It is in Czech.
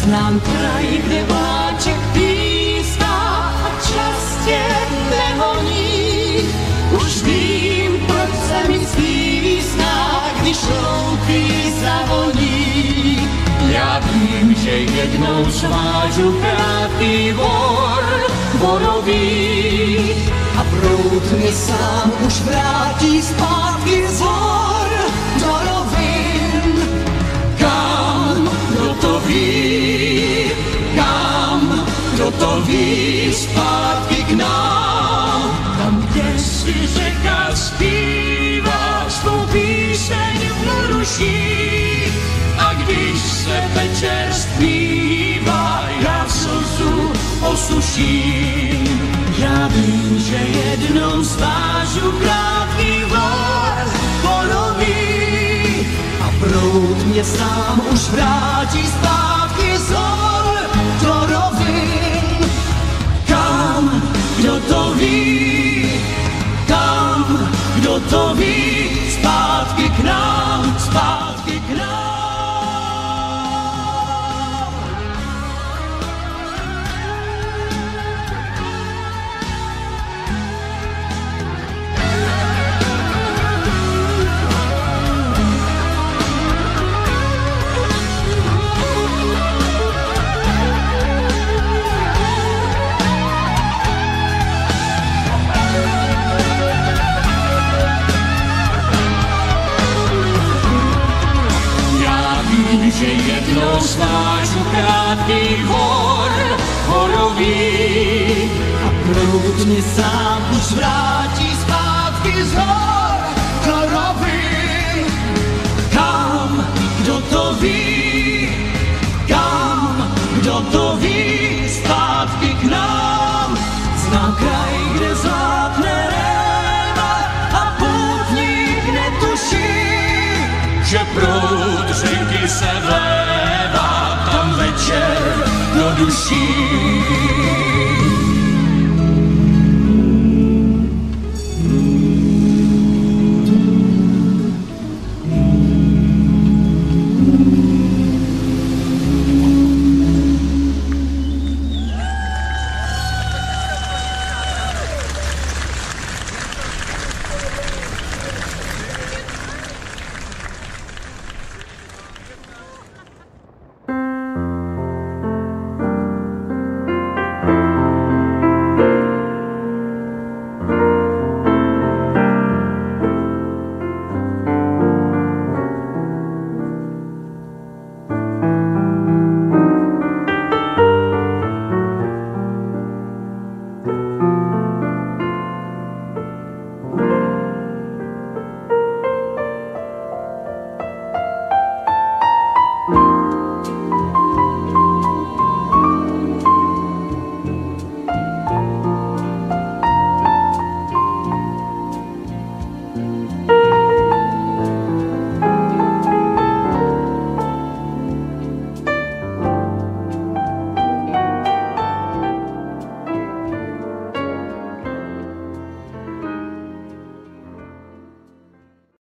Znám kraj, kde vláček píská a čas tě nehoní. Už vím, proč se mi stýsná, když louky zavoní. Já vím, že jednou svážu krátký borový a proud mě sám už vrátí zpátky z hor do rovin. Kam, kdo to ví, kam, kdo to ví, zpátky k nám. Tam, kde si řeka zpívá svou píseň v duší, a když se večer zpívá, já slzu osuším. Já vím, že jednou svážu krátký borový a proud mě sám už vrátí zpátky z hor do rovin. Kam, kdo to ví, kam, kdo to ví, zpátky k nám, zpátky k nám. Že jednou svážu krátký horový a proud mě sám už vrátí zpátky z hor do rovin. Kam, kdo to ví, kam, kdo to ví, zpátky k nám. Znám kraj, kde zlátne réva a poutník netuší, že proud řeky se vlévá tam večer do duší.